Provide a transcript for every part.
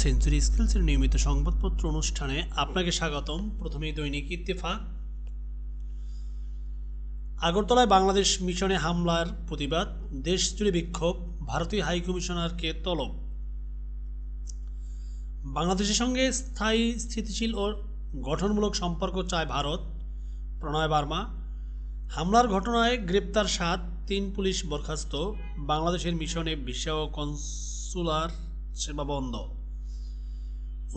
Century স্কিলসের নিয়মিত সংবাদপত্র অনুষ্ঠানে আপনাকে স্বাগতম। প্রথমেই দৈনিক ইত্তেফাক। আগরতলায় বাংলাদেশ মিশনে হামলার প্রতিবাদ, দেশজুড়ে বিক্ষোভ, ভারতীয় হাইকমিশনারকে তলব। বাংলাদেশের সঙ্গে স্থায়ী, স্থিতিশীল ও গঠনমূলক সম্পর্ক চায় ভারত, প্রণয় বার্মা। হামলার ঘটনায় গ্রেপ্তার 7, 3 পুলিশ বরখাস্ত। বাংলাদেশের মিশনে ভিসা ও কনসুলার সেবা বন্ধ।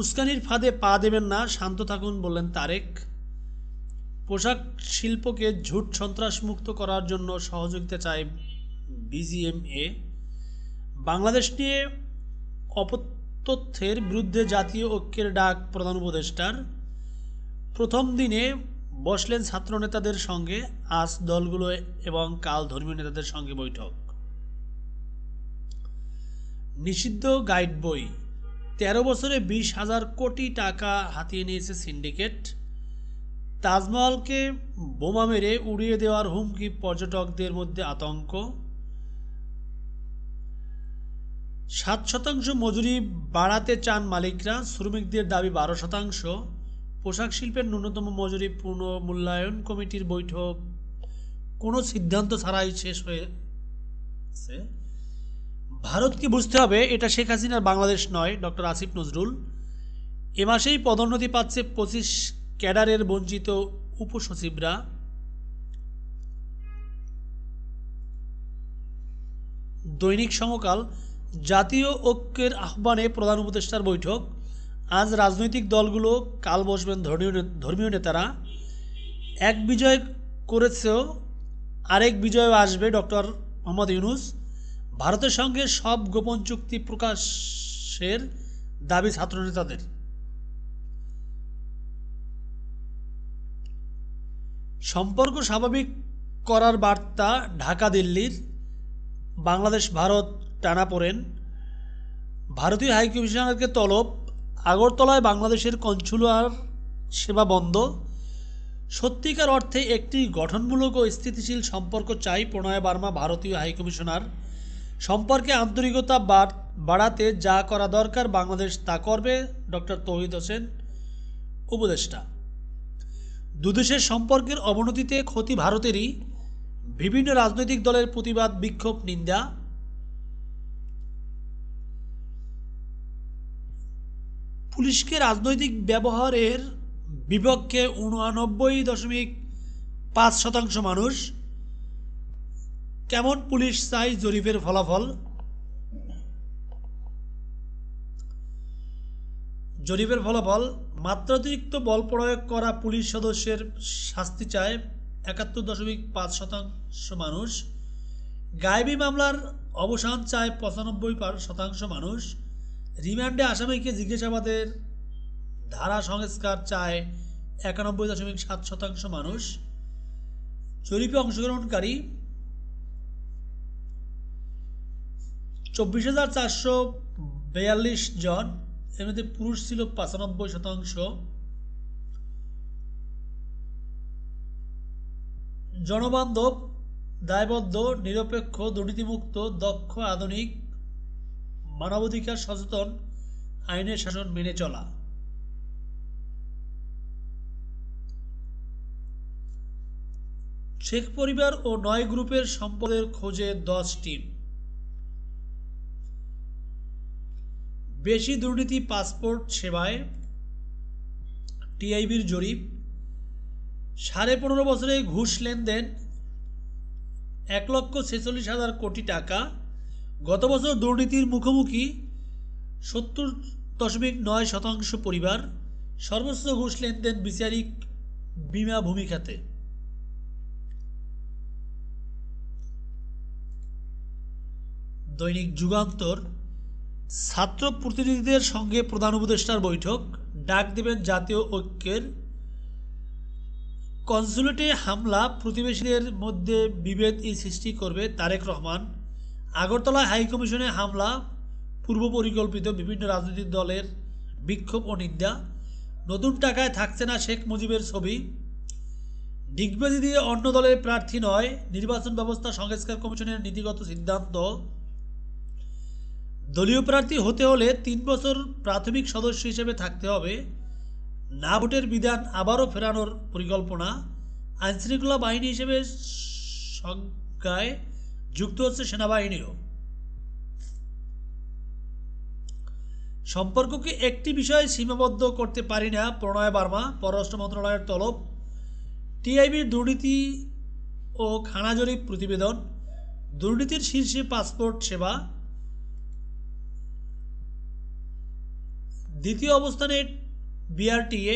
উস্কানির ফাঁদে পা দেবেন না, শান্ত থাকুন বললেন তারেক। পোশাক শিল্পকে ঝুট সন্ত্রাসমুক্ত করার জন্য সহযোগিতা চায় বিজিএমএ। বাংলাদেশ নিয়ে অপতথ্যের বিরুদ্ধে জাতীয় ঐক্যের ডাক প্রধান উপদেষ্টার। প্রথম দিনে বসলেন ছাত্র নেতাদের সঙ্গে, আজ দলগুলো এবং কাল ধর্মীয় নেতাদের সঙ্গে বৈঠক। নিষিদ্ধ গাইড বই, 13 বছরে 20,000 কোটি টাকা হাতিয়ে নিয়েছে সিন্ডিকেট। তাজমহলকে বোমা মেরে উড়িয়ে দেওয়ার হুমকি, পর্যটকদের মধ্যে আতঙ্ক। 7% মজুরি বাড়াতে চান মালিকরা, শ্রমিকদের দাবি 12%। পোশাক শিল্পের ন্যূনতম মজুরি পুনর্মূল্যায়ন কমিটির বৈঠক কোনো সিদ্ধান্ত ছাড়াই শেষ হয়েছে। ভারতকে বুঝতে হবে এটা শেখ হাসিনার বাংলাদেশ নয়, ডক্টর আসিফ নজরুল। এ মাসেই পদোন্নতি পাচ্ছে 25 ক্যাডারের বঞ্চিত উপসচিবরা। দৈনিক সমকাল, জাতীয় ঐক্যের আহ্বানে প্রধান উপদেষ্টার বৈঠক। আজ রাজনৈতিক দলগুলো, কাল বসবেন ধর্মীয় নেতারা। এক বিজয় করেছেও আরেক বিজয়ও আসবে, ডক্টর মোহাম্মদ ইউনূস। ভারতের সঙ্গে সব গোপন চুক্তি প্রকাশের দাবি ছাত্রনেতাদের। সম্পর্ক স্বাভাবিক করার বার্তা ঢাকা দিল্লির। বাংলাদেশ ভারত টানাপোড়েন, ভারতীয় হাইকমিশনারকে তলব। আগরতলায় বাংলাদেশের কনসুলার সেবা বন্ধ। সত্যিকার অর্থে একটি গঠনমূলক ও স্থিতিশীল সম্পর্ক চাই প্রণয় বার্মা, ভারতীয় হাইকমিশনার। সম্পর্কে আন্তরিকতা বাড়াতে যা করা দরকার বাংলাদেশ তা করবে, ডক্টর তৌহিদ হোসেন, উপদেষ্টা। দুদেশের সম্পর্কের অবনতিতে ক্ষতি ভারতেরই, বিভিন্ন রাজনৈতিক দলের প্রতিবাদ, বিক্ষোভ, নিন্দা। পুলিশকে রাজনৈতিক ব্যবহারের বিপক্ষে 89.5% মানুষ। কেমন পুলিশ চাই জরিপের ফলাফল। জরিপের ফলাফল, মাত্রাতিরিক্ত বল প্রয়োগ করা পুলিশ সদস্যের শাস্তি চায় 71.5% মানুষ। গায়েবী মামলার অবসান চায় 95% মানুষ। রিমান্ডে আসামিকে জিজ্ঞাসাবাদের ধারা সংস্কার চায় 91.7% মানুষ। জরিপে অংশগ্রহণকারী 24,442 জন, এর মধ্যে পুরুষ ছিল 95%। জনবান্ধব, দায়বদ্ধ, নিরপেক্ষ, দুর্নীতিমুক্ত, দক্ষ, আধুনিক, মানবাধিকার সচেতন, আইনের শাসন মেনে চলা। শেখ পরিবার ও 9 গ্রুপের সম্পদের খোঁজে 10 টিম। বেশি দুর্নীতি পাসপোর্ট সেবায়, টিআইবির জরিপ। 15.5 বছরে ঘুষ লেনদেন 1,46,000 কোটি টাকা। গত বছর দুর্নীতির মুখোমুখি 70.9% পরিবার। সর্বোচ্চ ঘুষ লেনদেন বিচারিক, বিমা, ভূমি খাতে। দৈনিক যুগান্তর, ছাত্র প্রতিনিধিদের সঙ্গে প্রধান উপদেষ্টার বৈঠক, ডাক দেবেন জাতীয় ঐক্যের। কনসুলেটে হামলা প্রতিবেশীদের মধ্যে বিভেদ সৃষ্টি করবে, তারেক রহমান। আগরতলায় হাইকমিশনে হামলা পূর্ব পরিকল্পিত, বিভিন্ন রাজনৈতিক দলের বিক্ষোভ ও নিন্দা। নতুন টাকায় থাকছে না শেখ মুজিবের ছবি। ডিগবাজি দিয়ে অন্য দলের প্রার্থী নয়, নির্বাচন ব্যবস্থা সংস্কার কমিশনের নীতিগত সিদ্ধান্ত। দলীয় প্রার্থী হতে হলে ৩ বছর প্রাথমিক সদস্য হিসেবে থাকতে হবে। না ভোটের বিধান আবারও ফেরানোর পরিকল্পনা। আইনশৃঙ্খলা বাহিনী হিসেবে সংজ্ঞায় যুক্ত হচ্ছে সেনাবাহিনীও। সম্পর্ককে একটি বিষয়ে সীমাবদ্ধ করতে পারি না প্রণয় বার্মা, পররাষ্ট্র মন্ত্রণালয়ের তলব। টিআইবির দুর্নীতি ও খানা জরিপ প্রতিবেদন। দুর্নীতির শীর্ষে পাসপোর্ট সেবা, দ্বিতীয় অবস্থানে বিআরটিএ,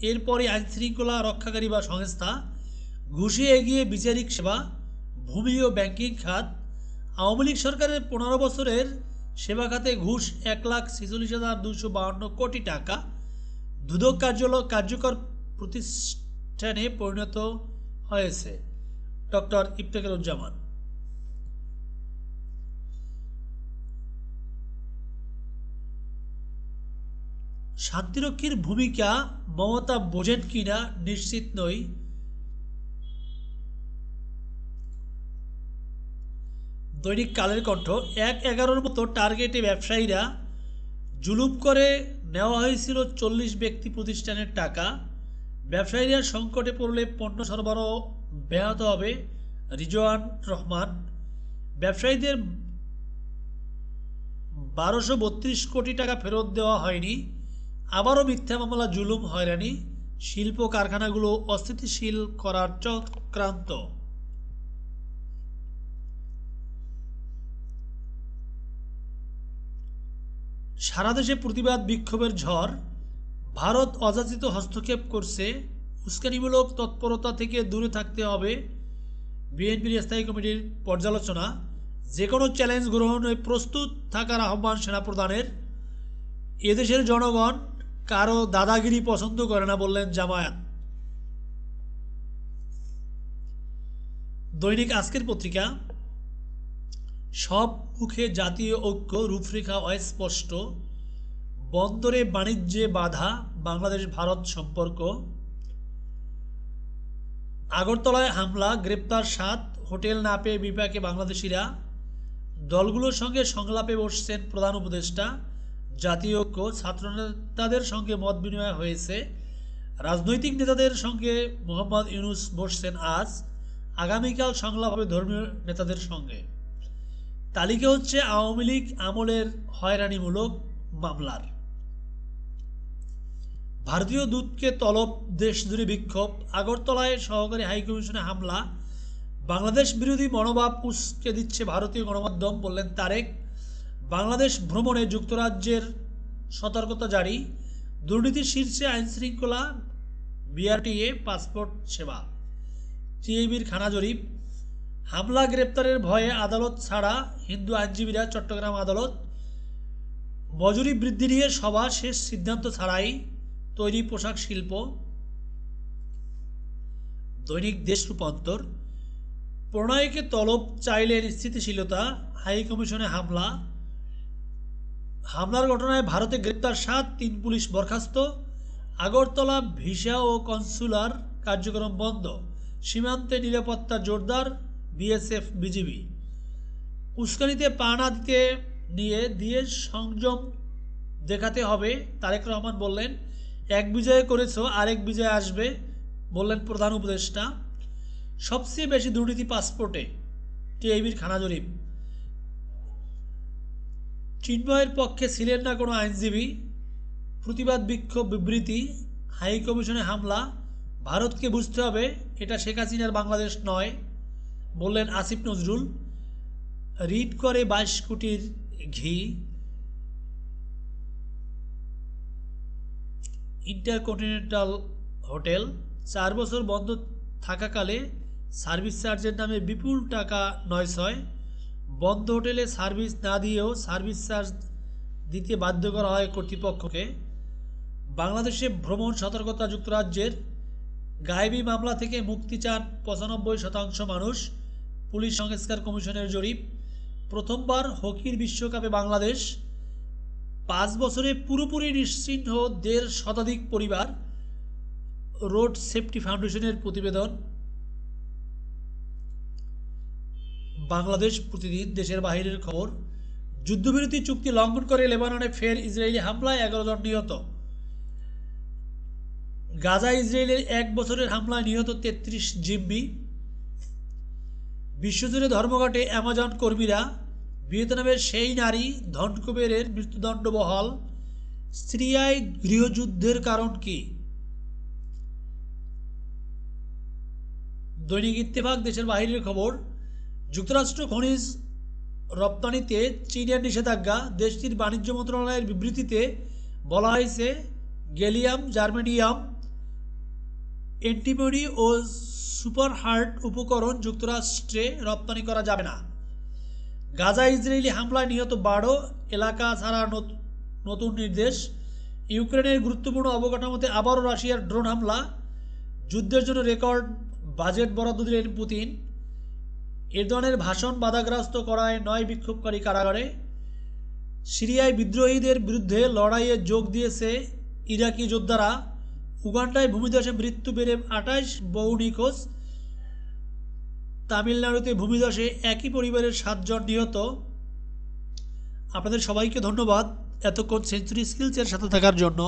এরপরে আইনশৃঙ্খলা রক্ষাকারী বা সংস্থা, ঘুষে এগিয়ে বিচারিক সেবা, ভূমি ও ব্যাংকিং খাত। আওয়ামী লীগ সরকারের ১৫ বছরের সেবা খাতে ঘুষ ১,৪৬,২৫২ কোটি টাকা দুদক কার্যকর প্রতিষ্ঠানে পরিণত হয়েছে। ডক্টর ইফতেখারুজ্জামান। শান্তিরক্ষীর ভূমিকা মমতা বোঝেন কিনা নিশ্চিত নই। দৈনিক কালের কণ্ঠ। ১/১১ মতো টার্গেটে ব্যবসায়ীরা জুলুম করে নেওয়া হয়েছিল ৪০ ব্যক্তি প্রতিষ্ঠানের টাকা। ব্যবসায়ীরা সংকটে পড়লে পণ্য সরবরাহ ব্যাহত হবে। রিজওয়ান রহমান। ব্যবসায়ীদের ১২৩২ কোটি টাকা ফেরত দেওয়া হয়নি। আবারও মিথ্যা মামলা, জুলুম, হয়রানি। শিল্প কারখানাগুলো অস্থিতিশীল করার চক্রান্ত। সারা দেশে প্রতিবাদ বিক্ষোভের ঝড়। ভারত অযাচিত হস্তক্ষেপ করছে, উস্কানিমূলক তৎপরতা থেকে দূরে থাকতে হবে। বিএনপির স্থায়ী কমিটির পর্যালোচনা। যে কোনো চ্যালেঞ্জ গ্রহণে প্রস্তুত থাকার আহ্বান সেনাপ্রধানের। এদেশের জনগণ কারো দাদাগিরি পছন্দ করে না বললেন জামায়াত। দৈনিক আজকের পত্রিকা। সব মুখে জাতীয় ঐক্য, রূপরেখা অস্পষ্ট। বন্দরে বাণিজ্যে বাধা, বাংলাদেশ ভারত সম্পর্ক। আগরতলায় হামলা, গ্রেপ্তার ৭, হোটেল না পেয়ে বিপাকে বাংলাদেশিরা। দলগুলোর সঙ্গে সংলাপে বসছেন প্রধান উপদেষ্টা। জাতীয় ঐক্য, ছাত্রনেতাদের সঙ্গে মত বিনিময় হয়েছে। রাজনৈতিক নেতাদের সঙ্গে মোহাম্মদ ইউনূস বসছেন আজ। আগামীকাল সংলাপ হবে ধর্মীয় নেতাদের সঙ্গে। তালিকা হচ্ছে আওয়ামী লীগ আমলের হয়রানিমূলক মামলার। ভারতীয় দূতকে তলব, দেশজুড়ে বিক্ষোভ। আগরতলায় সহকারী হাইকমিশনে হামলা। বাংলাদেশ বিরোধী মনোভাব উস্কে দিচ্ছে ভারতীয় গণমাধ্যম বললেন তারেক। বাংলাদেশ ভ্রমণে যুক্তরাজ্যের সতর্কতা জারি। দুর্নীতির শীর্ষে আইনশৃঙ্খলা, বিআরটিএ, পাসপোর্ট সেবা। টিআইবির খানা জরিপ। হামলা গ্রেপ্তারের ভয়ে আদালত ছাড়া হিন্দু আইনজীবীরা চট্টগ্রাম আদালত। মজুরি বৃদ্ধি নিয়ে সভা শেষ সিদ্ধান্ত ছাড়াই তৈরি পোশাক শিল্প। দৈনিক দেশ রূপান্তর। প্রণয়কে তলব চাইলেন স্থিতিশীলতা, হাইকমিশনে হামলা। হামলার ঘটনায় ভারতে গ্রেপ্তার ৭, ৩ পুলিশ বরখাস্ত। আগরতলা ভিসা ও কনসুলার কার্যক্রম বন্ধ। সীমান্তে নিরাপত্তা জোরদার, বিএসএফ, বিজিবি। উস্কানিতে পা না দিয়ে সংযম দেখাতে হবে, তারেক রহমান বললেন। এক বিজয় করেছ, আরেক বিজয় আসবে বললেন প্রধান উপদেষ্টা। সবচেয়ে বেশি দুর্নীতি পাসপোর্টে, টিআইবির খানা জরিপ। চিন্ময়ের পক্ষে ছিলেন না কোনো আইনজীবী। প্রতিবাদ বিক্ষোভ, বিবৃতি। হাইকমিশনে হামলা। ভারতকে বুঝতে হবে এটা শেখ হাসিনার বাংলাদেশ নয় বললেন আসিফ নজরুল। রিট করে ২২ কোটির ঘি। ইন্টারকন্টিনেন্টাল হোটেল ৪ বছর বন্ধ থাকাকালে সার্ভিস চার্জের নামে বিপুল টাকা নয়ছয়। বন্ধ হোটেলে সার্ভিস না দিয়েও সার্ভিস চার্জ দিতে বাধ্য করা হয় কর্তৃপক্ষকে। বাংলাদেশে ভ্রমণ সতর্কতা যুক্তরাজ্যের। গায়েবী মামলা থেকে মুক্তি চান ৯৫% মানুষ, পুলিশ সংস্কার কমিশনের জরিপ। প্রথমবার হকির বিশ্বকাপে বাংলাদেশ। ৫ বছরে পুরোপুরি নিশ্চিহ্ন ১.৫ শতাধিক পরিবার, রোড সেফটি ফাউন্ডেশনের প্রতিবেদন। বাংলাদেশ প্রতিদিন, দেশের বাইরের খবর। যুদ্ধবিরতি চুক্তি লঙ্ঘন করে লেবাননে ফের ইসরায়েলি হামলায় 11 জন নিহত। গাজায় ইসরায়েলের 1 বছরের হামলায় নিহত 33 জিম্মি। বিশ্বজুড়ে ধর্মঘটে অ্যামাজন কর্মীরা। ভিয়েতনামের সেই নারী ধনকুবেরের মৃত্যুদণ্ড বহাল। সিরিয়ায় গৃহযুদ্ধের কারণ কি? দৈনিক ইত্তেফাক দেশের বাইরের খবর। যুক্তরাষ্ট্র খনিজ রপ্তানিতে চীনের নিষেধাজ্ঞা। দেশটির বাণিজ্য মন্ত্রণালয়ের বিবৃতিতে বলা হয়েছে, গ্যালিয়াম, জার্মেনিয়াম, অ্যান্টিমনি ও সুপারহার্ট উপকরণ যুক্তরাষ্ট্রে রপ্তানি করা যাবে না। গাজায় ইসরায়েলি হামলায় নিহত 12, এলাকা ছাড়া নতুন নির্দেশ। ইউক্রেনের গুরুত্বপূর্ণ অবকাঠামোতে আবারও রাশিয়ার ড্রোন হামলা। যুদ্ধের জন্য রেকর্ড বাজেট বরাদ্দ দিলেন পুতিন। এরদোয়ানের ভাষণ বাধাগ্রস্ত করায় 9 বিক্ষোভকারী কারাগারে। সিরিয়ায় বিদ্রোহীদের বিরুদ্ধে লড়াইয়ে যোগ দিয়েছে ইরাকি যোদ্ধারা। উগান্ডায় ভূমিধসে মৃত্যু বেড়ে 28, বহু নিখোঁজ। তামিলনাড়ুতে ভূমিধসে একই পরিবারের 7 জন নিহত। আপনাদের সবাইকে ধন্যবাদ এতক্ষণ সেঞ্চুরি স্কিলসের সাথে থাকার জন্য।